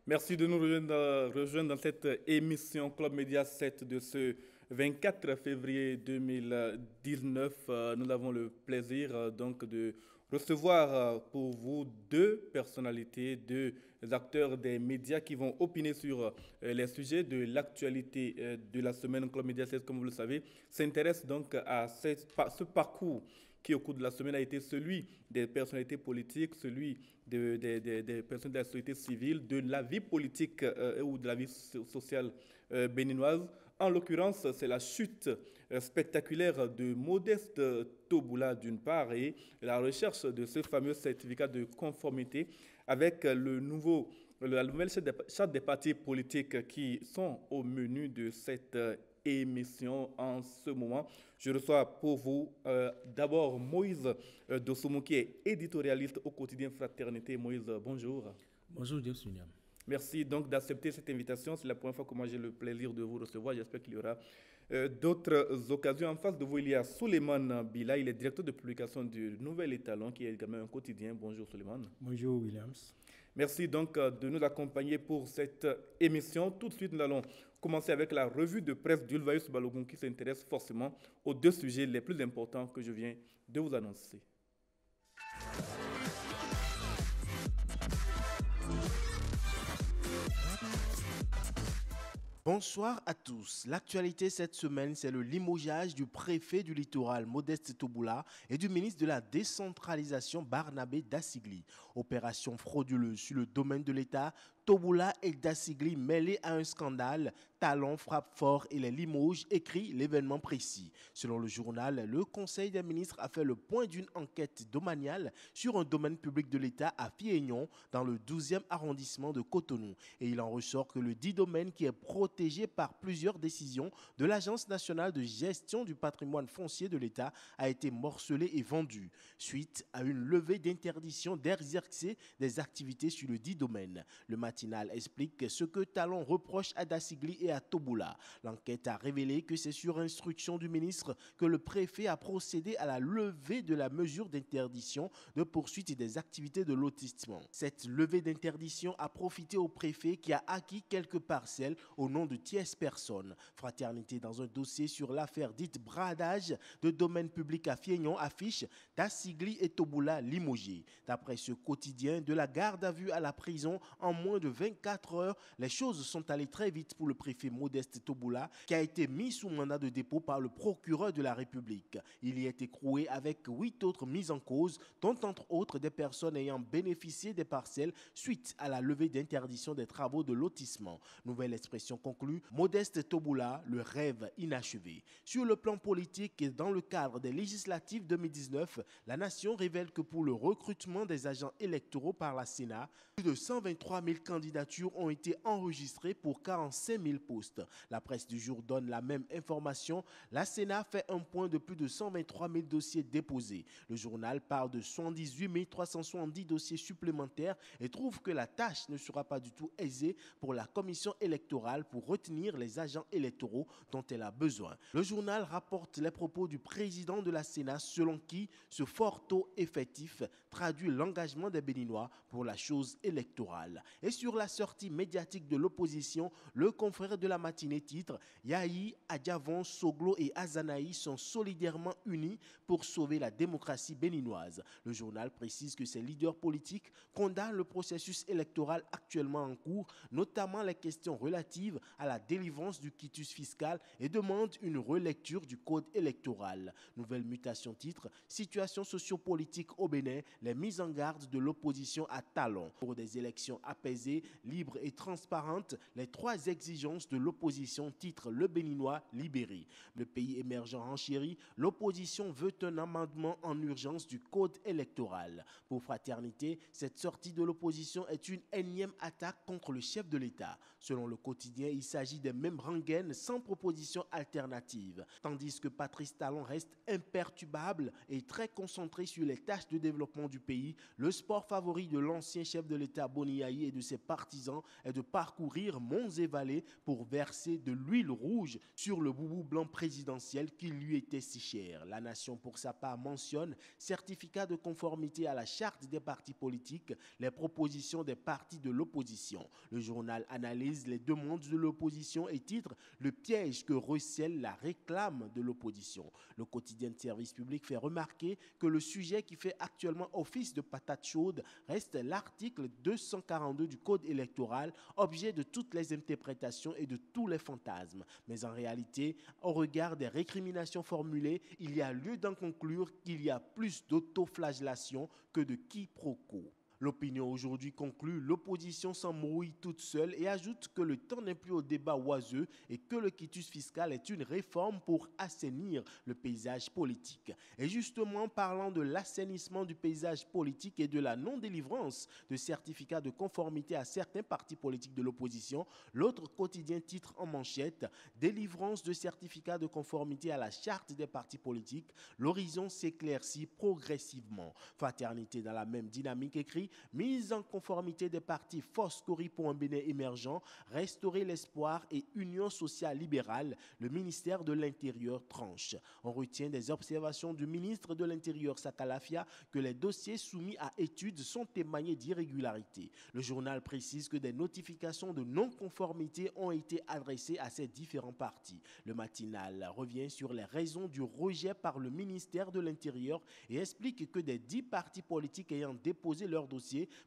Merci de nous rejoindre dans cette émission Club Média 7 de ce 24 février 2019. Nous avons le plaisir donc de recevoir pour vous deux personnalités, deux acteurs des médias qui vont opiner sur les sujets de l'actualité de la semaine. Club Média 7, comme vous le savez, s'intéresse donc à ce parcours qui au cours de la semaine a été celui des personnalités politiques, celui des personnes de la société civile, de la vie politique ou de la vie sociale béninoise. En l'occurrence, c'est la chute spectaculaire de Modeste Toboula d'une part et la recherche de ce fameux certificat de conformité avec la nouvelle charte des partis politiques qui sont au menu de cette émission en ce moment. Je reçois pour vous d'abord Moïse Dossoumo qui est éditorialiste au quotidien Fraternité. Moïse, bonjour. Bonjour James William. Merci donc d'accepter cette invitation. C'est la première fois que moi j'ai le plaisir de vous recevoir. J'espère qu'il y aura d'autres occasions. En face de vous, il y a Souleymane Bila. Il est directeur de publication du Nouvel Étalon qui est également un quotidien. Bonjour Souleymane. Bonjour Williams. Merci donc de nous accompagner pour cette émission. Tout de suite, nous allons commencer avec la revue de presse d'Ulvaïus Balogun qui s'intéresse forcément aux deux sujets les plus importants que je viens de vous annoncer. Bonsoir à tous. L'actualité cette semaine, c'est le limogeage du préfet du littoral Modeste Toboula et du ministre de la décentralisation Barnabé Dassigli. Opération frauduleuse sur le domaine de l'État, Toboula et Dassigli mêlés à un scandale. Talon frappe fort et les limoges, écrit l'événement précis. Selon le journal, le Conseil des ministres a fait le point d'une enquête domaniale sur un domaine public de l'État à Fiegnon, dans le 12e arrondissement de Cotonou. Et il en ressort que le dit domaine qui est protégé par plusieurs décisions de l'Agence nationale de gestion du patrimoine foncier de l'État a été morcelé et vendu, suite à une levée d'interdiction d'exercer des activités sur le dit domaine. Le matinal explique ce que Talon reproche à Dassigli et à Toboula. L'enquête a révélé que c'est sur instruction du ministre que le préfet a procédé à la levée de la mesure d'interdiction de poursuite des activités de lotissement. Cette levée d'interdiction a profité au préfet qui a acquis quelques parcelles au nom de tierces personnes. Fraternité, dans un dossier sur l'affaire dite bradage de domaine public à Fiegnon, affiche Dassigli et Toboula limogés. D'après ce quotidien, de la garde à vue à la prison en moins de 24 heures, les choses sont allées très vite pour le préfet Modeste Toboula, qui a été mis sous mandat de dépôt par le procureur de la République. Il y est écroué avec 8 autres mises en cause, dont entre autres des personnes ayant bénéficié des parcelles suite à la levée d'interdiction des travaux de lotissement. Nouvelle expression conclue, Modeste Toboula, le rêve inachevé. Sur le plan politique et dans le cadre des législatives 2019, la nation révèle que pour le recrutement des agents électoraux par la Sénat, plus de 123 000 candidatures ont été enregistrées pour 45 000 postes. La presse du jour donne la même information. La Sénat fait un point de plus de 123 000 dossiers déposés. Le journal parle de 78 370 dossiers supplémentaires et trouve que la tâche ne sera pas du tout aisée pour la commission électorale pour retenir les agents électoraux dont elle a besoin. Le journal rapporte les propos du président de la Sénat selon qui ce fort taux effectif traduit l'engagement des Béninois pour la chose électorale. Et sur la sortie médiatique de l'opposition, le confrère de la matinée titre « Yahi, Adjavon, Soglo et Azanaï sont solidairement unis pour sauver la démocratie béninoise ». Le journal précise que ces leaders politiques condamnent le processus électoral actuellement en cours, notamment les questions relatives à la délivrance du quitus fiscal et demandent une relecture du code électoral. Nouvelle mutation titre « Situation sociopolitique au Bénin, les mises en garde de l'opposition à Talon ». Pour des élections apaisées, libres et transparentes, les trois exigences de l'opposition titre le Béninois libéré. Le pays émergent renchérit, l'opposition veut un amendement en urgence du code électoral. Pour Fraternité, cette sortie de l'opposition est une énième attaque contre le chef de l'État. Selon le quotidien, il s'agit des mêmes rengaines sans proposition alternative. Tandis que Patrice Talon reste imperturbable et très concentré sur les tâches de développement du pays, le sport favori de l'ancien chef de l'État Boni Yahi et de ses partisans est de parcourir monts et vallées pour verser de l'huile rouge sur le boubou blanc présidentiel qui lui était si cher. La Nation, pour sa part, mentionne certificat de conformité à la charte des partis politiques, les propositions des partis de l'opposition. Le journal analyse les demandes de l'opposition et titre « Le piège que recèle la réclame de l'opposition ». Le quotidien de service public fait remarquer que le sujet qui fait actuellement office de patate chaude reste l'article 242 du Code électoral, objet de toutes les interprétations et de tous les fantasmes. Mais en réalité, au regard des récriminations formulées, il y a lieu d'en conclure qu'il y a plus d'autoflagellation que de quiproquos. L'opinion aujourd'hui conclut, l'opposition s'embrouille toute seule et ajoute que le temps n'est plus au débat oiseux et que le quitus fiscal est une réforme pour assainir le paysage politique. Et justement, parlant de l'assainissement du paysage politique et de la non-délivrance de certificats de conformité à certains partis politiques de l'opposition, l'autre quotidien titre en manchette « Délivrance de certificats de conformité à la charte des partis politiques, l'horizon s'éclaircit progressivement ». Fraternité dans la même dynamique écrit mise en conformité des partis Foscori pour un Bénin émergent, restaurer l'espoir et union sociale libérale, le ministère de l'Intérieur tranche. On retient des observations du ministre de l'Intérieur Sakalafia que les dossiers soumis à étude sont témoignés d'irrégularités. Le journal précise que des notifications de non-conformité ont été adressées à ces différents partis. Le matinal revient sur les raisons du rejet par le ministère de l'Intérieur et explique que des 10 partis politiques ayant déposé leur dossier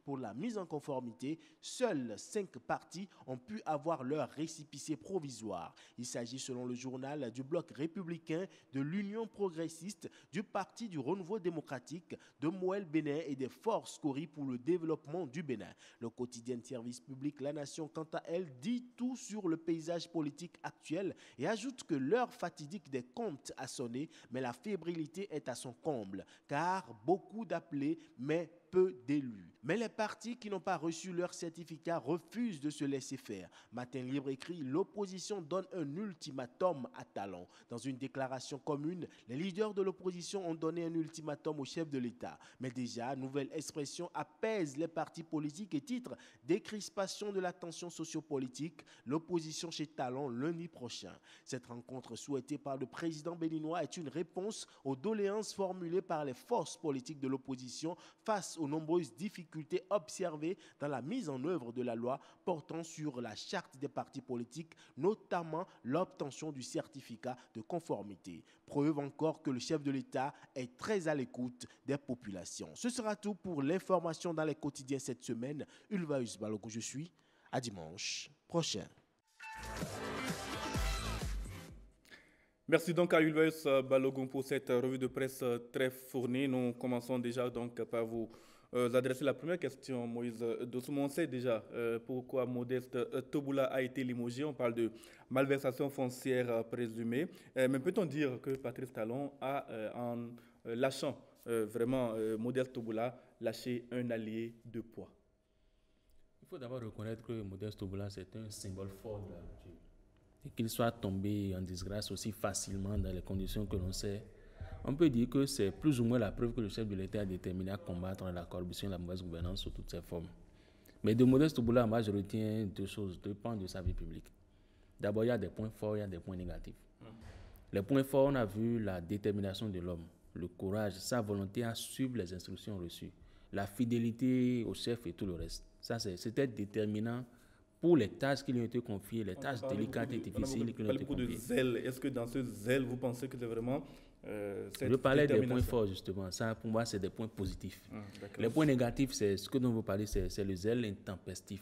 pour la mise en conformité, seuls 5 partis ont pu avoir leur récépissé provisoire. Il s'agit, selon le journal, du bloc républicain, de l'Union progressiste, du Parti du renouveau démocratique, de Moël Bénin et des Forces Cori pour le développement du Bénin. Le quotidien de service public La Nation, quant à elle, dit tout sur le paysage politique actuel et ajoute que l'heure fatidique des comptes a sonné, mais la fébrilité est à son comble, car beaucoup d'appelés, mais peu d'élus. Mais les partis qui n'ont pas reçu leur certificat refusent de se laisser faire. Matin Libre écrit « L'opposition donne un ultimatum à Talon ». Dans une déclaration commune, les leaders de l'opposition ont donné un ultimatum au chef de l'État. Mais déjà, nouvelle expression apaise les partis politiques et titre « Décrispation de la tension sociopolitique, l'opposition chez Talon lundi prochain ». Cette rencontre souhaitée par le président béninois est une réponse aux doléances formulées par les forces politiques de l'opposition face aux nombreuses difficultés observées dans la mise en œuvre de la loi portant sur la charte des partis politiques, notamment l'obtention du certificat de conformité. Preuve encore que le chef de l'État est très à l'écoute des populations. Ce sera tout pour l'information dans les quotidiens cette semaine. Ulvaeus Balogo, je suis. À dimanche prochain. Merci donc à Ulvaeus Balogun pour cette revue de presse très fournie. Nous commençons déjà donc par vous adresser la première question, Moïse Dossoumo. On sait déjà pourquoi Modeste Tobula a été limogé. On parle de malversation foncière présumée. Mais peut-on dire que Patrice Talon a, en lâchant vraiment Modeste Tobula, lâché un allié de poids? Il faut d'abord reconnaître que Modeste Tobula, c'est un symbole fort de la rupture. Et qu'il soit tombé en disgrâce aussi facilement dans les conditions que l'on sait, on peut dire que c'est plus ou moins la preuve que le chef de l'État est déterminé à combattre la corruption et la mauvaise gouvernance sous toutes ses formes. Mais de Modeste Tobula, moi je retiens deux choses, deux pans de sa vie publique. D'abord, il y a des points forts, il y a des points négatifs. Les points forts, on a vu la détermination de l'homme, le courage, sa volonté à suivre les instructions reçues, la fidélité au chef et tout le reste. Ça, c'était déterminant pour les tâches qui lui ont été confiées, les tâches délicates et difficiles qui lui ont été confiées. Beaucoup de zèle. Est-ce que dans ce zèle, vous pensez que c'est vraiment cette Je parlais des points forts, justement. Ça, pour moi, c'est des points positifs. Les points négatifs, c'est ce que dont vous parlez, c'est le zèle intempestif.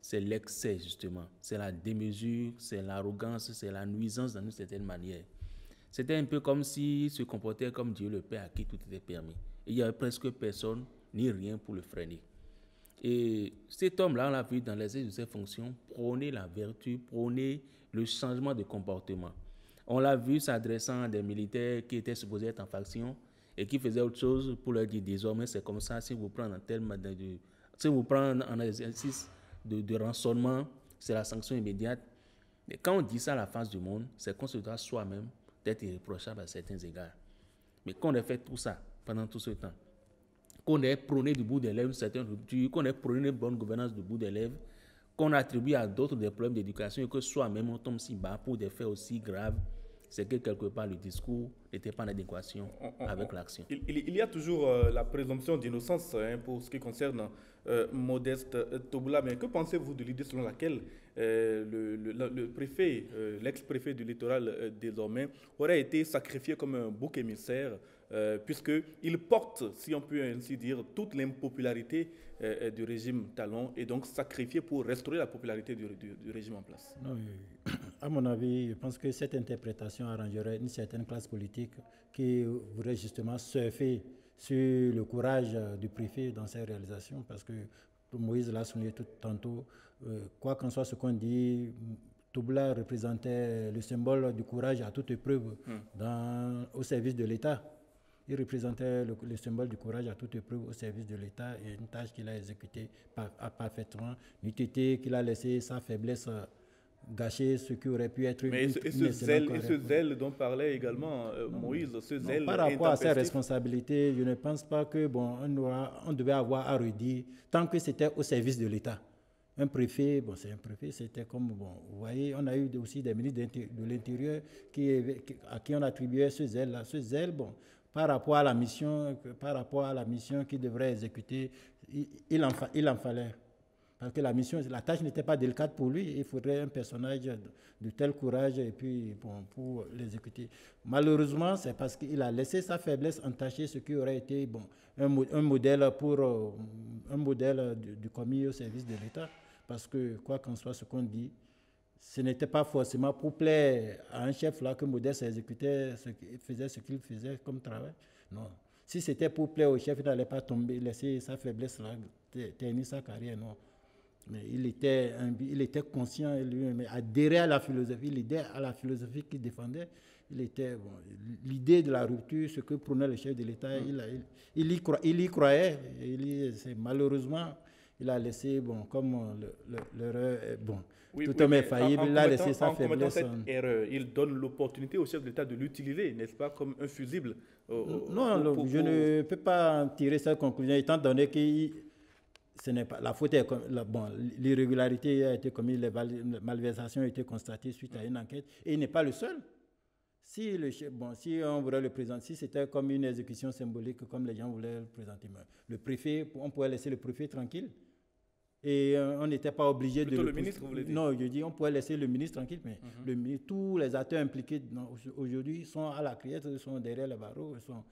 C'est l'excès, justement. C'est la démesure, c'est l'arrogance, c'est la nuisance d'une certaine manière. C'était un peu comme s'il se comportait comme Dieu le Père à qui tout était permis. Et il n'y avait presque personne ni rien pour le freiner. Et cet homme-là, on l'a vu dans l'exercice de ses fonctions, prôner la vertu, prôner le changement de comportement. On l'a vu s'adressant à des militaires qui étaient supposés être en faction et qui faisaient autre chose pour leur dire désormais c'est comme ça, si vous prenez en exercice de rançonnement, c'est la sanction immédiate. Et quand on dit ça à la face du monde, c'est qu'on se doit soi-même d'être irréprochable à certains égards. Mais quand on a fait tout ça pendant tout ce temps, qu'on ait prôné du bout des lèvres une certaine rupture, qu'on ait prôné une bonne gouvernance du bout des lèvres, qu'on attribue à d'autres des problèmes d'éducation et que soi-même on tombe si bas pour des faits aussi graves, c'est que quelque part le discours n'était pas en adéquation avec l'action. Il y a toujours la présomption d'innocence pour ce qui concerne Modeste Tobula, mais que pensez-vous de l'idée selon laquelle le préfet, l'ex-préfet du littoral désormais, aurait été sacrifié comme un bouc émissaire puisqu'il porte, si on peut ainsi dire, toute l'impopularité du régime Talon et donc sacrifié pour restaurer la popularité du régime en place? Non, à mon avis, je pense que cette interprétation arrangerait une certaine classe politique qui voudrait justement surfer sur le courage du préfet dans ses réalisations, parce que Moïse l'a souligné tantôt, quoi qu'en soit ce qu'on dit, Tobula représentait le symbole du courage à toute épreuve au service de l'État. Il représentait le symbole du courage à toute épreuve au service de l'État et une tâche qu'il a exécutée parfaitement. N'eût été qu'il a laissé sa faiblesse gâcher ce qui aurait pu être mais ce zèle dont parlait également Moïse, ce zèle par rapport à ses responsabilités, je ne pense pas que on devait avoir à redire tant que c'était au service de l'État. Un préfet, c'est un préfet, c'était comme, vous voyez, on a eu aussi des ministres de l'Intérieur à qui on attribuait ce zèle-là. Ce zèle, par rapport à la mission qu'il devrait exécuter, il en fallait. Parce que la tâche n'était pas délicate pour lui. Il faudrait un personnage de tel courage et puis pour l'exécuter. Malheureusement, c'est parce qu'il a laissé sa faiblesse entacher ce qui aurait été un modèle du commis au service de l'État. Parce que, quoi qu'en soit ce qu'on dit, ce n'était pas forcément pour plaire à un chef là que Modeste faisait ce qu'il faisait comme travail. Non. Si c'était pour plaire au chef, il n'allait pas laisser sa faiblesse là, terminer sa carrière, non. Mais il était conscient, lui-même, adhérait à la philosophie qu'il défendait. L'idée de la rupture, ce que prônait le chef de l'État, il y croyait. Malheureusement, il a laissé, comme l'erreur, tout homme est faillible, il a laissé sa faiblesse. Cette erreur, il donne l'opportunité au chef de l'État de l'utiliser, n'est-ce pas, comme un fusible. Non, je ne peux pas en tirer cette conclusion, étant donné que ce n'est pas la faute. L'irrégularité a été commise, les malversations ont été constatées suite à une enquête, et il n'est pas le seul. Si on voulait le présenter, si c'était comme une exécution symbolique, comme les gens voulaient le présenter, le préfet, on pourrait laisser le préfet tranquille. Et on n'était pas obligé de... le ministre, vous voulez dire? Non, je dis on pourrait laisser le ministre tranquille, mais tous les acteurs impliqués aujourd'hui sont à la criette, sont derrière les barreaux, sont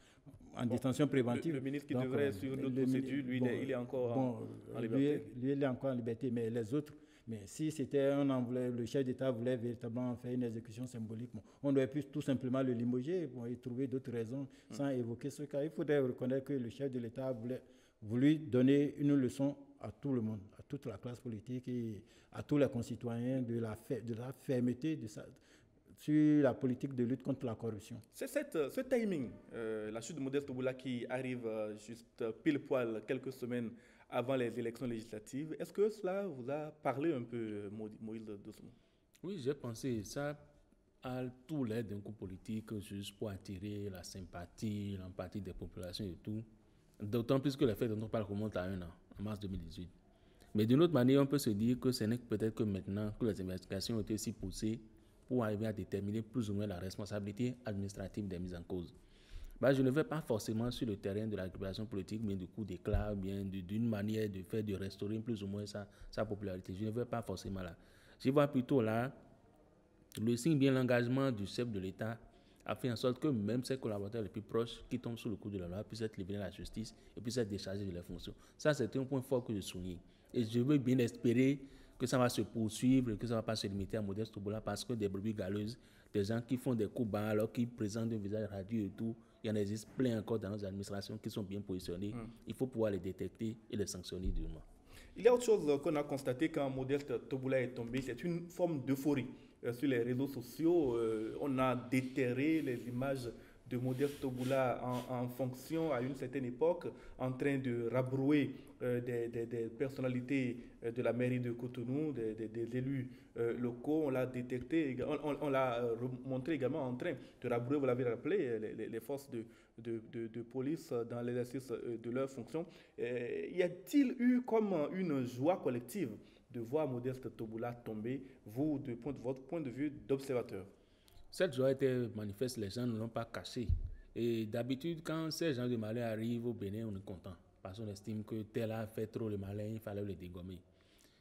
en détention préventive. Le ministre qui devrait suivre notre procédure, lui, il est encore en liberté. Lui, il est encore en liberté, mais les autres... Mais si le chef d'État voulait véritablement faire une exécution symbolique, on aurait pu tout simplement le limoger et trouver d'autres raisons sans évoquer ce cas. Il faudrait reconnaître que le chef de l'État voulu donner une leçon à tout le monde, à toute la classe politique et à tous les concitoyens de la fermeté sur la politique de lutte contre la corruption. C'est ce timing, la chute de Modeste Tobula qui arrive juste pile poil quelques semaines avant les élections législatives. Est-ce que cela vous a parlé un peu, Moïse Dossemou? Oui, j'ai pensé ça à tous les d'un coup politique juste pour attirer la sympathie, l'empathie des populations et tout. D'autant plus que les faits dont on parle remontent à 1 an, en mars 2018. Mais d'une autre manière, on peut se dire que ce n'est peut-être que maintenant que les investigations ont été aussi poussées pour arriver à déterminer plus ou moins la responsabilité administrative des mises en cause. Je ne vais pas forcément sur le terrain de la récupération politique, mais du coup d'éclat, bien d'une manière de faire, de restaurer plus ou moins sa popularité. Je ne vais pas forcément là. Je vois plutôt là le signe bien l'engagement du chef de l'État a fait en sorte que même ses collaborateurs les plus proches qui tombent sous le coup de la loi puissent être livrés à la justice et puissent être déchargés de leurs fonctions. Ça, c'est un point fort que je souligne. Et je veux bien espérer que ça va se poursuivre et que ça ne va pas se limiter à Modeste Tobula parce que des brebis galeuses, des gens qui font des coups bas alors qu'ils présentent un visage radieux et tout, il y en existe plein encore dans nos administrations qui sont bien positionnées. Il faut pouvoir les détecter et les sanctionner durement. Il y a autre chose qu'on a constaté quand Modeste Tobula est tombé, c'est une forme d'euphorie. Sur les réseaux sociaux, on a déterré les images de Modeste Tobula en fonction à une certaine époque, en train de rabrouer des personnalités de la mairie de Cotonou, des élus locaux. On l'a détecté, on l'a montré également en train de rabrouer, vous l'avez rappelé, les forces de police dans l'exercice de leurs fonctions. Y a-t-il eu comme une joie collective de voir Modeste Toboula tomber, vous, de votre point de vue d'observateur? Cette joie était manifeste, les gens ne l'ont pas cachée. Et d'habitude, quand ces gens de malin arrivent au Bénin, on est content. Parce qu'on estime que tel a fait trop le malin, il fallait le dégommer.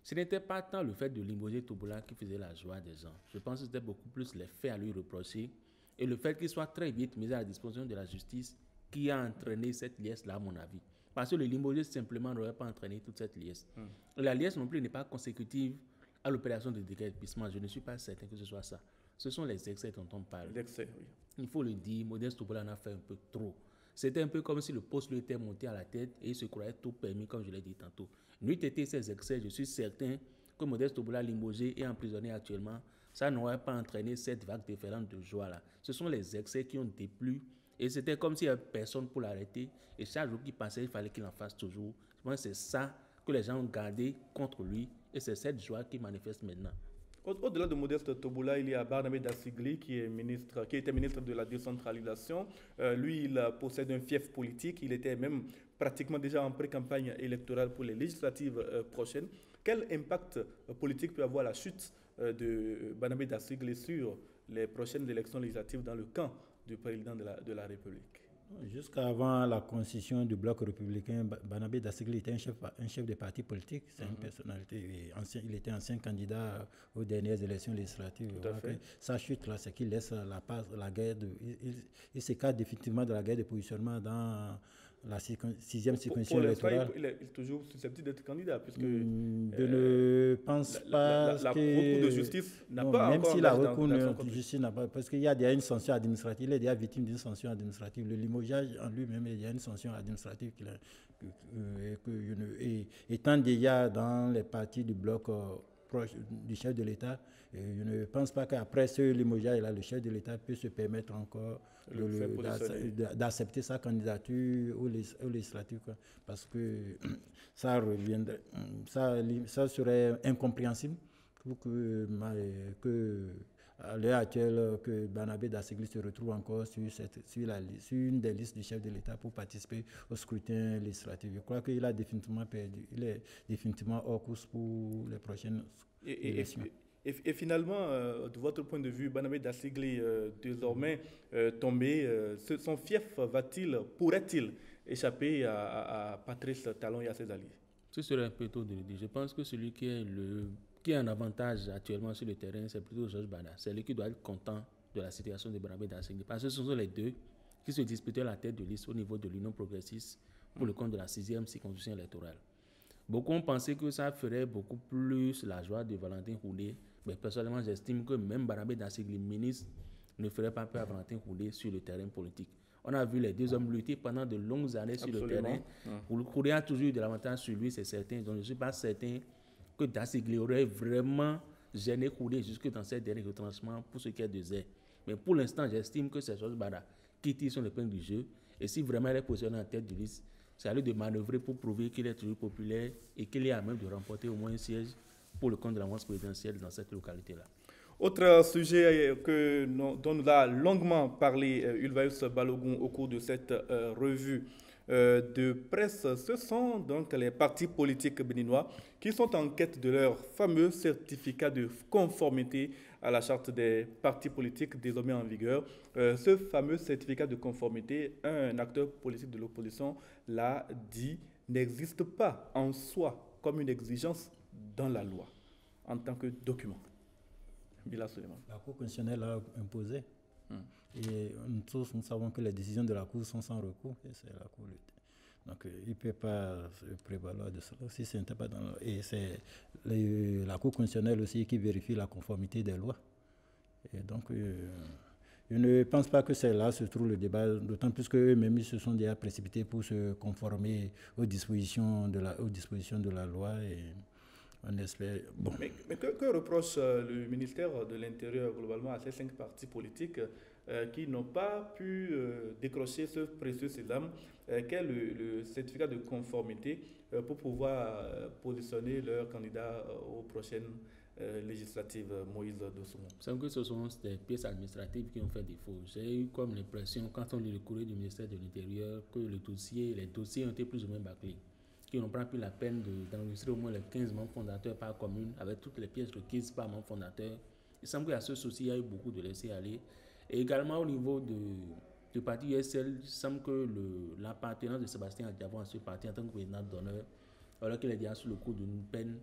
Ce n'était pas tant le fait de limoger Toboula qui faisait la joie des gens. Je pense que c'était beaucoup plus les faits à lui reprocher et le fait qu'il soit très vite mis à la disposition de la justice qui a entraîné cette liesse-là, à mon avis. Parce que le limoger simplement n'aurait pas entraîné toute cette liesse. La liesse non plus n'est pas consécutive à l'opération de déguerpissement. Je ne suis pas certain que ce soit ça. Ce sont les excès dont on parle. L'excès, oui. Il faut le dire, Modeste Toboula en a fait un peu trop. C'était un peu comme si le poste lui était monté à la tête et il se croyait tout permis, comme je l'ai dit tantôt. N'eût été ces excès, je suis certain que Modeste Toboula limogé et emprisonné actuellement, ça n'aurait pas entraîné cette vague différente de joie-là. Ce sont les excès qui ont déplu et c'était comme s'il n'y avait personne pour l'arrêter. Et chaque jour qu'il passait, il fallait qu'il en fasse toujours. Je pense que c'est ça que les gens ont gardé contre lui et c'est cette joie qu'il manifeste maintenant. Au-delà de Modeste Toboula, il y a Barnabé Dassigli qui était ministre de la décentralisation. Lui, il possède un fief politique. Il était même pratiquement déjà en pré-campagne électorale pour les législatives prochaines. Quel impact politique peut avoir la chute de Barnabé Dassigli sur les prochaines élections législatives dans le camp du président de la République? Jusqu'avant la constitution du bloc républicain, Barnabé Dassigli était un chef de parti politique. C'est une personnalité. Il était ancien candidat aux dernières élections législatives. Sa chute, là, c'est qu'il laisse la guerre. Il s'écarte définitivement de la guerre de positionnement dans la sixième circonscription électorale. Il est toujours susceptible d'être candidat, puisque je ne pense pas la que... Cour de justice n'a non, pas même encore... si la Cour de justice n'a pas... Parce qu'il y a déjà une sanction administrative, il est déjà victime d'une sanction administrative. Le limogeage en lui-même, il y a une sanction administrative étant déjà dans les partis du bloc proche du chef de l'État, je ne pense pas qu'après ce limogeage-là, le chef de l'État peut se permettre encore d'accepter sa candidature aux législatives, parce que ça reviendrait, ça serait incompréhensible pour que à l'heure actuelle, que Barnabé Dassigli se retrouve encore sur une des listes du chef de l'État pour participer au scrutin législatif. Je crois qu'il a définitivement perdu. Il est définitivement hors course pour les prochaines élections. Et finalement, de votre point de vue, Barnabé Dassigli, désormais tombé, son fief pourrait-il échapper à Patrice Talon et à ses alliés? Ce serait un peu tôt de le dire. Je pense que celui qui a un avantage actuellement sur le terrain, c'est plutôt Georges Bada. C'est lui qui doit être content de la situation de Barnabé Dassigli. Parce que ce sont les deux qui se disputaient la tête de liste au niveau de l'Union progressiste pour le compte de la 6e circonscription électorale. Beaucoup ont pensé que ça ferait beaucoup plus la joie de Valentin Koudé. Mais personnellement, j'estime que même Barnabé Dassigli, ministre, ne ferait pas peur à Valentin Koudé sur le terrain politique. On a vu les deux hommes lutter pendant de longues années sur le terrain. Koudé a toujours eu de l'avantage sur lui, c'est certain. Donc je ne suis pas certain que Dassigli aurait vraiment gêné Koudé jusque dans ces derniers retranchements pour ce qui est de Zé. Mais pour l'instant, j'estime que c'est Georges Bada qui tire son épingle du jeu. Et si vraiment il est positionné en tête de liste, c'est à lui de manœuvrer pour prouver qu'il est toujours populaire et qu'il est à même de remporter au moins un siège pour le compte de la moisse présidentielle dans cette localité-là. Autre sujet dont nous a longuement parlé Ulvaeus Balogun au cours de cette revue de presse, ce sont donc les partis politiques béninois qui sont en quête de leur fameux certificat de conformité à la charte des partis politiques désormais en vigueur. Ce fameux certificat de conformité, un acteur politique de l'opposition l'a dit, n'existe pas en soi comme une exigence dans la loi en tant que document. Bila Suleiman. La Cour constitutionnelle a imposé. Et nous savons que les décisions de la Cour sont sans recours. Et c'est la Cour. Donc, il ne peut pas se prévaloir de cela. Si ce n'était pas dans et c'est la Cour constitutionnelle aussi qui vérifie la conformité des lois. Et donc, je ne pense pas que c'est là se trouve le débat, d'autant plus qu'eux-mêmes ils se sont déjà précipités pour se conformer aux dispositions de la loi. Et on espère. Bon. Mais que reproche le ministère de l'Intérieur globalement à ces 5 partis politiques qui n'ont pas pu décrocher ce précieux sésame qu'est le certificat de conformité pour pouvoir positionner leur candidat aux prochaines législatives, Moïse Dossoumo? C'est que ce sont des pièces administratives qui ont fait défaut. J'ai eu comme l'impression, quand on lit le courrier du ministère de l'Intérieur, que les dossiers ont été plus ou moins bâclés. qui n'ont pas pris la peine d'enregistrer au moins les 15 membres fondateurs par commune, avec toutes les pièces requises par membre fondateur. Il semble qu'à ce souci, il y a eu beaucoup de laisser aller. Et également au niveau du parti USL, il semble que l'appartenance de Sébastien Adjavon à ce parti en tant que président d'honneur, alors qu'il est déjà sous le coup d'une peine,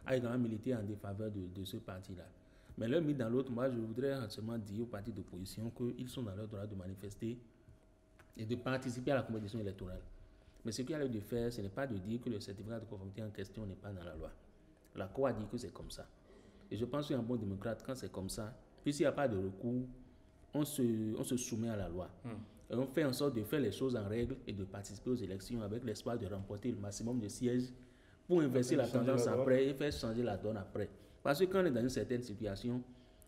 a également milité en défaveur de ce parti-là. Mais l'un mis dans l'autre, moi je voudrais seulement dire aux partis d'opposition qu'ils sont dans leur droit de manifester et de participer à la compétition électorale. Mais ce qu'il y a lieu de faire, ce n'est pas de dire que le certificat de conformité en question n'est pas dans la loi. La Cour a dit que c'est comme ça. Et je pense qu'un bon démocrate, quand c'est comme ça, puis s'il n'y a pas de recours, on se soumet à la loi. Et on fait en sorte de faire les choses en règle et de participer aux élections avec l'espoir de remporter le maximum de sièges pour inverser la tendance après et faire changer la donne après. Parce que quand on est dans une certaine situation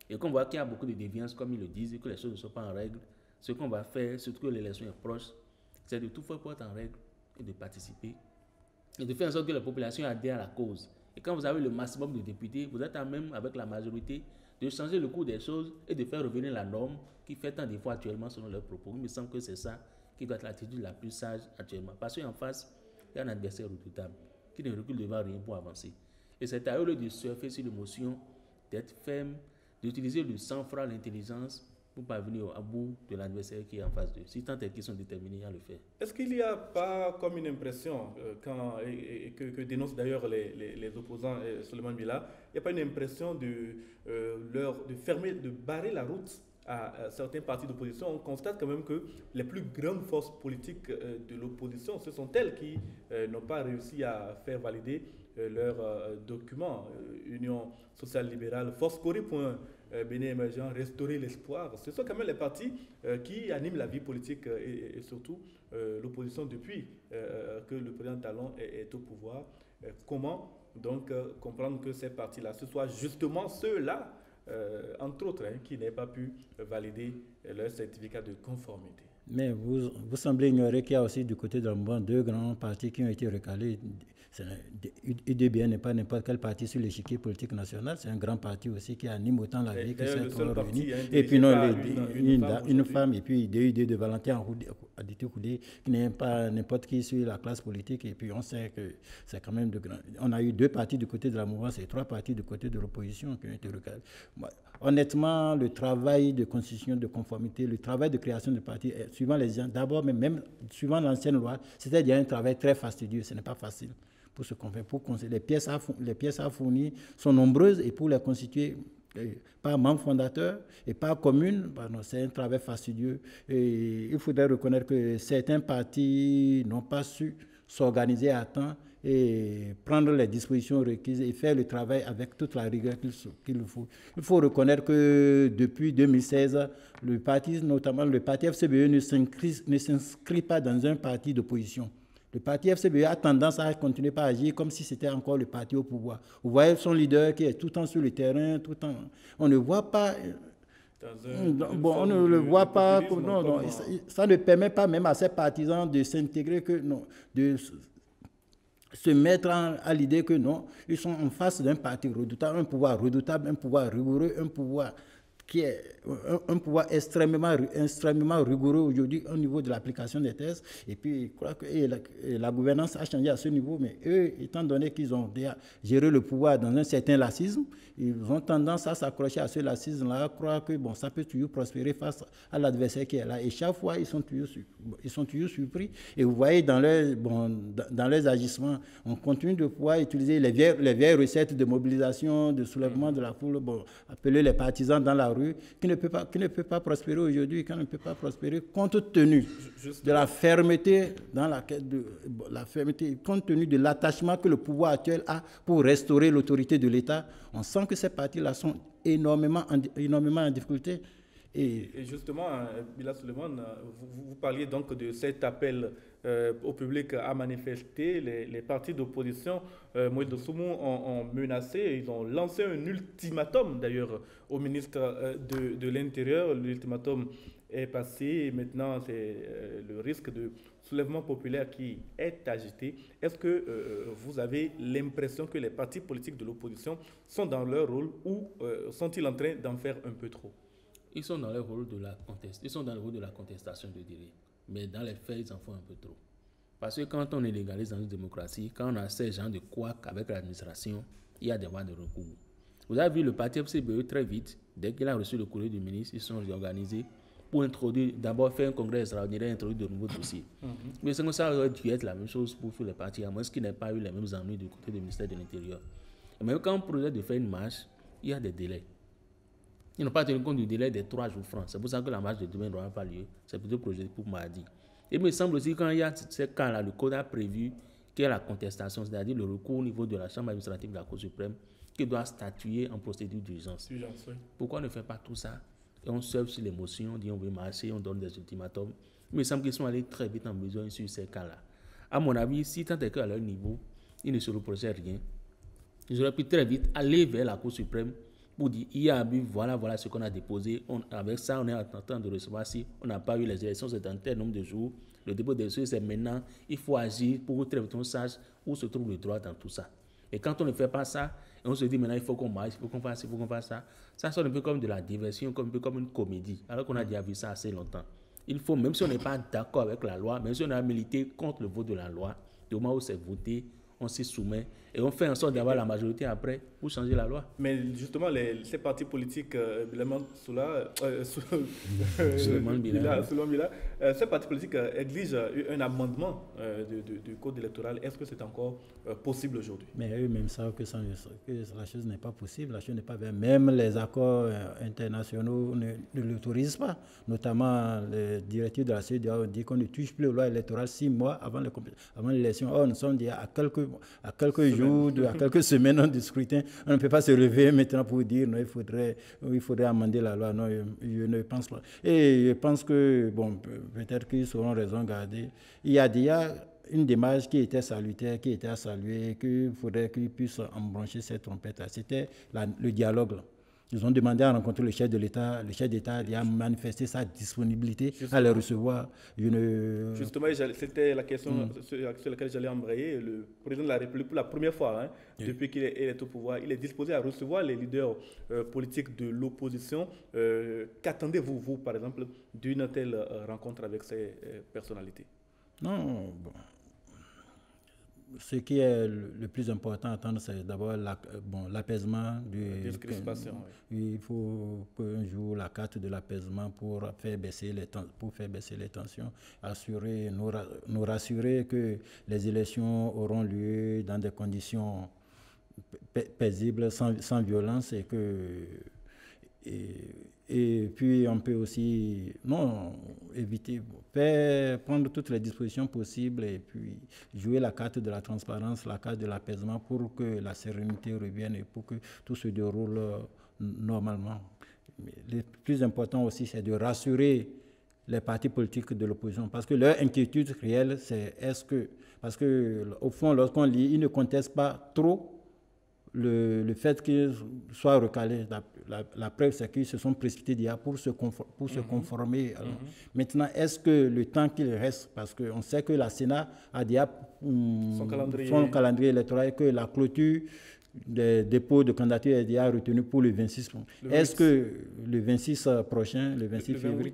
et qu'on voit qu'il y a beaucoup de déviances, comme ils le disent, et que les choses ne sont pas en règle, ce qu'on va faire, surtout que l'élection est proche, c'est de tout faire pour être en règle et de participer et de faire en sorte que la population adhère à la cause. Et quand vous avez le maximum de députés, vous êtes à même avec la majorité de changer le cours des choses et de faire revenir la norme qui fait tant d'efforts actuellement selon leurs propos. Il me semble que c'est ça qui doit être l'attitude la plus sage actuellement. Parce qu'en face, il y a un adversaire redoutable qui ne recule devant rien pour avancer. Et c'est à eux de surfer sur l'émotion, d'être ferme, d'utiliser le sang-froid, l'intelligence pour parvenir à bout de l'adversaire qui est en face d'eux. Si tant est qu'ils sont déterminés à le faire. Est-ce qu'il n'y a pas comme une impression, que dénoncent d'ailleurs les opposants Souleymane Bila, il n'y a pas une impression de fermer, de barrer la route à certains partis d'opposition? On constate quand même que les plus grandes forces politiques de l'opposition, ce sont elles qui n'ont pas réussi à faire valider leurs documents. Union sociale libérale, Force Corée, Bénin émergent, Restaurer l'espoir. Ce sont quand même les partis qui animent la vie politique et surtout l'opposition depuis que le président Talon est au pouvoir. Comment donc comprendre que ces partis-là, ce soit justement ceux-là, entre autres, qui n'aient pas pu valider leur certificat de conformité? Mais vous semblez ignorer qu'il y a aussi du côté de la mouvement deux grands partis qui ont été recalés. UDBN n'est pas n'importe quel parti sur l'échiquier politique national, c'est un grand parti aussi qui anime autant la vie que cette réunie. Et puis non, une femme, et puis DUD de Valentin Adité Koudé, qui n'est pas n'importe qui sur la classe politique. Et puis on sait que c'est quand même de grand. On a eu deux partis du côté de la mouvance et trois partis du côté de l'opposition qui ont été recalés. Honnêtement, le travail de constitution de conformité, le travail de création de partis, suivant les gens, d'abord, même suivant l'ancienne loi, c'était déjà un travail très fastidieux, ce n'est pas facile. Pour se convaincre, les pièces à fournir sont nombreuses et pour les constituer par membre fondateur et par commune, c'est un travail fastidieux. Et il faudrait reconnaître que certains partis n'ont pas su s'organiser à temps et prendre les dispositions requises et faire le travail avec toute la rigueur qu'il faut. Il faut reconnaître que depuis 2016, le parti, notamment le parti FCBE, ne s'inscrit pas dans un parti d'opposition. Le parti FCBE a tendance à continuer à agir comme si c'était encore le parti au pouvoir. Vous voyez son leader qui est tout le temps sur le terrain, tout le temps. On ne voit pas. On ne le voit pas. Ça ne permet pas même à ces partisans de s'intégrer, de se mettre à l'idée que non, ils sont en face d'un parti redoutable, un pouvoir rigoureux, un pouvoir qui est un pouvoir extrêmement rigoureux aujourd'hui au niveau de l'application des tests. Et puis, je crois que la gouvernance a changé à ce niveau, mais eux, étant donné qu'ils ont déjà géré le pouvoir dans un certain laxisme, ils ont tendance à s'accrocher à ce laxisme-là, croire que ça peut toujours prospérer face à l'adversaire qui est là. Et chaque fois, ils sont toujours surpris. Et vous voyez, dans leurs agissements, on continue de pouvoir utiliser les vieilles recettes de mobilisation, de soulèvement de la foule, appeler les partisans dans la rue, qui ne peut pas prospérer aujourd'hui, qui ne peut pas prospérer compte tenu de la fermeté compte tenu de l'attachement que le pouvoir actuel a pour restaurer l'autorité de l'État. On sent que ces partis-là sont énormément en difficulté. Et justement, Bila Souleymane, vous parliez donc de cet appel au public à manifester. Les partis d'opposition, Moïse Soumou, ont menacé, ils ont lancé un ultimatum d'ailleurs au ministre de l'Intérieur. L'ultimatum est passé et maintenant c'est le risque de soulèvement populaire qui est agité. Est-ce que vous avez l'impression que les partis politiques de l'opposition sont dans leur rôle ou sont-ils en train d'en faire un peu trop? Ils sont dans le rôle de la contestation, je dirais. Mais dans les faits, ils en font un peu trop. Parce que quand on est légaliste dans une démocratie, quand on a ces gens de couacs avec l'administration, il y a des voies de recours. Vous avez vu le parti FCBE très vite, dès qu'il a reçu le courrier du ministre, ils sont réorganisés pour introduire, d'abord faire un congrès extraordinaire et introduire de nouveaux dossiers. Mais c'est comme ça aurait dû être la même chose pour tous les partis, à moins qu'il n'ait pas eu les mêmes ennuis du côté du ministère de l'Intérieur. Et même quand on projette de faire une marche, il y a des délais. Ils n'ont pas tenu compte du délai des 3 jours francs. C'est pour ça que la marche de demain n'aura pas lieu. C'est plutôt projeté pour mardi. Et il me semble aussi quand il y a ces cas-là, le code a prévu qu'il y a la contestation, c'est-à-dire le recours au niveau de la Chambre administrative de la Cour suprême, qui doit statuer en procédure d'urgence. Oui. Pourquoi on ne fait pas tout ça? Et on surfe sur l'émotion, on dit on veut marcher, on donne des ultimatums. Il me semble qu'ils sont allés très vite en besoin sur ces cas-là. À mon avis, si tant est qu'à leur niveau, ils ne se reprochaient rien, ils auraient pu très vite aller vers la Cour suprême pour dire il y a abus, voilà ce qu'on a déposé. Avec ça, on est en train de recevoir. Si on n'a pas eu les élections, c'est dans tel nombre de jours. Le dépôt des dossiers, c'est maintenant. Il faut agir pour que très vite on sache où se trouve le droit dans tout ça. Et quand on ne fait pas ça, et on se dit maintenant il faut qu'on marche, il faut qu'on fasse, il faut qu'on fasse ça, ça sonne un peu comme de la diversion, un peu comme une comédie, alors qu'on a déjà vu ça assez longtemps. Il faut, même si on n'est pas d'accord avec la loi, même si on a milité contre le vote de la loi, du moment où c'est voté, on s'y soumet et on fait en sorte d'avoir la majorité après pour changer la loi. Mais justement, ces partis politiques, ces partis politiques exigent un amendement du code électoral. Est-ce que c'est encore possible aujourd'hui? Mais eux-mêmes savent que la chose n'est pas possible, la chose n'est pas bien. Même les accords internationaux ne l'autorisent pas. Notamment les directives de la CEDEAO dit qu'on ne touche plus aux lois électorales 6 mois avant l'élection. Or, nous sommes déjà à quelques jours, à quelques semaines du scrutin. On ne peut pas se lever maintenant pour dire non, il faudrait amender la loi. Non, je ne pense pas. Et je pense que, bon, peut-être qu'ils seront raison garder. Il y a déjà une démarche qui était salutaire, qui était à saluer, qu'il faudrait qu'ils puissent embrancher cette trompette. C'était le dialogue. Là. Ils ont demandé à rencontrer le chef de l'État. Le chef d'État a manifesté sa disponibilité à les recevoir. Justement, c'était la question sur laquelle j'allais embrayer. Le président de la République, pour la première fois, depuis qu'il est au pouvoir, il est disposé à recevoir les leaders politiques de l'opposition. Qu'attendez-vous, vous, par exemple, d'une telle rencontre avec ces personnalités? Non, bon. Ce qui est le plus important à attendre, c'est d'abord l'apaisement. Il faut qu'un jour la carte de l'apaisement pour faire baisser les tensions, nous rassurer que les élections auront lieu dans des conditions paisibles, sans violence et puis on peut aussi prendre toutes les dispositions possibles et puis jouer la carte de la transparence, la carte de l'apaisement pour que la sérénité revienne et pour que tout se déroule normalement. Le plus important aussi, c'est de rassurer les partis politiques de l'opposition parce que leur inquiétude réelle, c'est parce que au fond, lorsqu'on lit, ils ne contestent pas trop le fait qu'ils soient recalés. La preuve, c'est qu'ils se sont précipités d'hier pour se conformer. Maintenant, est-ce que le temps qu'il reste, parce qu'on sait que la Sénat a déjà son calendrier électoral et que la clôture des dépôts de candidature est déjà retenue pour le 26. Est-ce que le 26 prochain, le 26 février,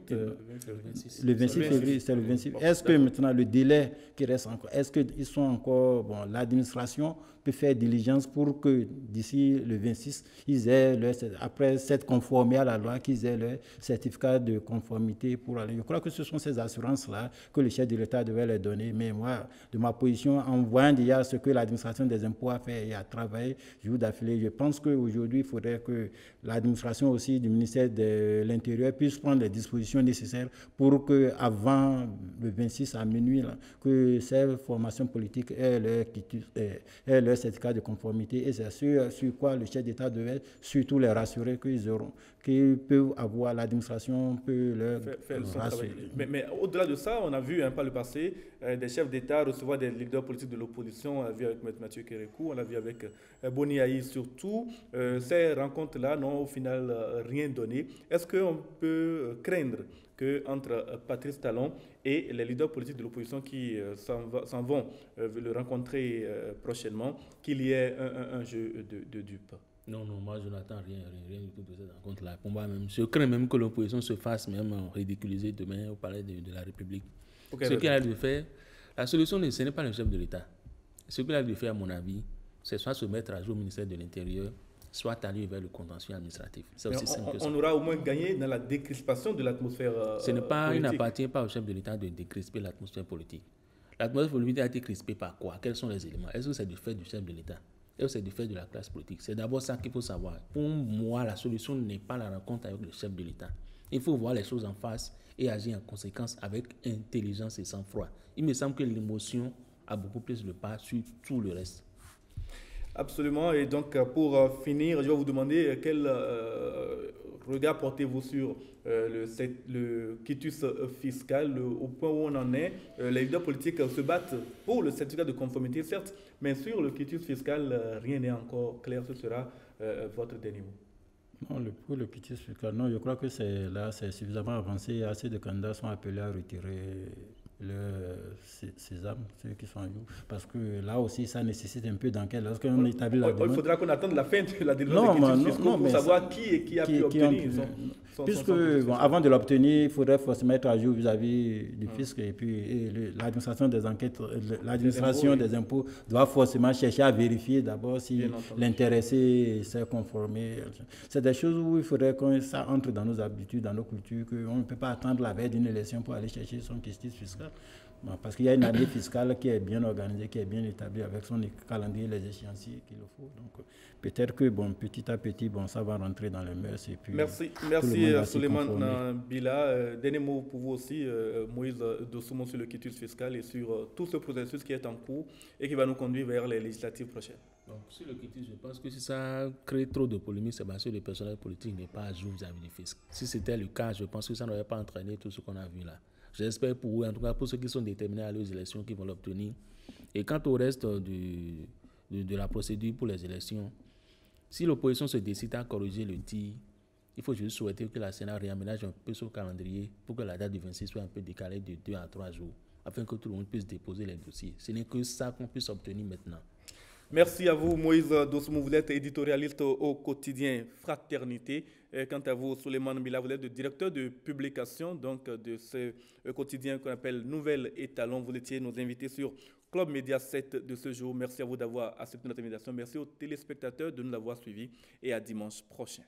c'est le 26. Est-ce que maintenant le délai qui reste encore, est-ce qu'ils sont encore, l'administration peut faire diligence pour que d'ici le 26, ils aient après s'être conformés à la loi, qu'ils aient leur certificat de conformité pour aller. Je crois que ce sont ces assurances-là que le chef de l'État devait leur donner. Mais moi, de ma position, en voyant déjà ce que l'administration des impôts a fait et a travaillé jour d'affilée, je pense qu'aujourd'hui, il faudrait que l'administration aussi du ministère de l'Intérieur puisse prendre les dispositions nécessaires pour qu'avant le 26 à minuit, là, que ces formations politiques aient leur certificat de conformité et c'est sur quoi le chef d'État devait surtout les rassurer qu'ils peuvent avoir, l'administration peut leur rassurer. Mais au-delà de ça, on a vu par le passé des chefs d'État recevoir des leaders politiques de l'opposition. On l'a vu avec Mathieu Kérékou, on l'a vu avec Boni Aïe surtout. Ces rencontres-là n'ont au final rien donné. Est-ce qu'on peut craindre qu'entre Patrice Talon et les leaders politiques de l'opposition qui s'en vont le rencontrer prochainement, qu'il y ait un jeu de dupes? Non, moi je n'attends rien du tout de cette rencontre-là. Pour moi même, je crains même que l'opposition se fasse même ridiculiser demain au palais de la République. Ce qu'il a dû faire, La solution, ce n'est pas le chef de l'État. Ce qu'il a dû faire, à mon avis, c'est soit se mettre à jour au ministère de l'Intérieur, soit aller vers le contentieux administratif. C'est aussi simple que ça. On aura au moins gagné dans la décrispation de l'atmosphère Ce n'est pas, politique. Il n'appartient pas au chef de l'État de décrisper l'atmosphère politique. L'atmosphère politique a été crispée par quoi? Quels sont les éléments? Est-ce que c'est du fait du chef de l'État? Est-ce que c'est du fait de la classe politique? C'est d'abord ça qu'il faut savoir. Pour moi, la solution n'est pas la rencontre avec le chef de l'État. Il faut voir les choses en face et agir en conséquence avec intelligence et sang-froid. Il me semble que l'émotion a beaucoup plus le pas sur tout le reste. Absolument. Et donc, pour finir, je vais vous demander quel regard portez-vous sur le quitus fiscal, au point où on en est. Les leaders politiques se battent pour le certificat de conformité, certes, mais sur le quitus fiscal, rien n'est encore clair. Ce sera votre dernier mot. Non, pour le quitus fiscal, non, je crois que c'est suffisamment avancé. Assez de candidats sont appelés à retirer ces âmes, ceux qui sont à nous. Parce que là aussi, ça nécessite un peu d'enquête. Lorsqu'on établit la demande... Il faudra qu'on attende la fin de la délivrance des quitus fiscaux pour savoir qui a pu obtenir puisque avant de l'obtenir, il faudrait forcément être à jour vis-à-vis du fisc. Et puis l'administration des enquêtes, l'administration des impôts doit forcément chercher à vérifier d'abord si l'intéressé s'est conformé. C'est des choses où il faudrait que ça entre dans nos habitudes, dans nos cultures, qu'on ne peut pas attendre la veille d'une élection pour aller chercher son quitus fiscal. Parce qu'il y a une année fiscale qui est bien organisée, qui est bien établie avec son calendrier, les échéanciers qu'il faut. Donc peut-être que petit à petit, ça va rentrer dans les mœurs. Et puis, merci Souleymane Bila. Dernier mot pour vous aussi, Moïse Dossoumo, sur le quitus fiscal et sur tout ce processus qui est en cours et qui va nous conduire vers les législatives prochaines. Donc, sur le quitus, je pense que si ça crée trop de polémiques, c'est parce que le personnel politique n'est pas à jour vis-à-vis du fisc. Si c'était le cas, je pense que ça n'aurait pas entraîné tout ce qu'on a vu là. J'espère pour eux, en tout cas pour ceux qui sont déterminés à aller aux élections, qui vont l'obtenir. Et quant au reste de la procédure pour les élections, si l'opposition se décide à corriger le tir, il faut juste souhaiter que la Sénat réaménage un peu son calendrier pour que la date du 26 soit un peu décalée de 2 à 3 jours, afin que tout le monde puisse déposer les dossiers. Ce n'est que ça qu'on puisse obtenir maintenant. Merci à vous, Moïse Dossoumo. Vous êtes éditorialiste au quotidien Fraternité. Quant à vous, Souleymane Bila, vous êtes le directeur de publication donc, de ce quotidien qu'on appelle Nouvelle Étalon. Vous étiez nos invités sur Club Média 7 de ce jour. Merci à vous d'avoir accepté notre invitation. Merci aux téléspectateurs de nous avoir suivis et à dimanche prochain.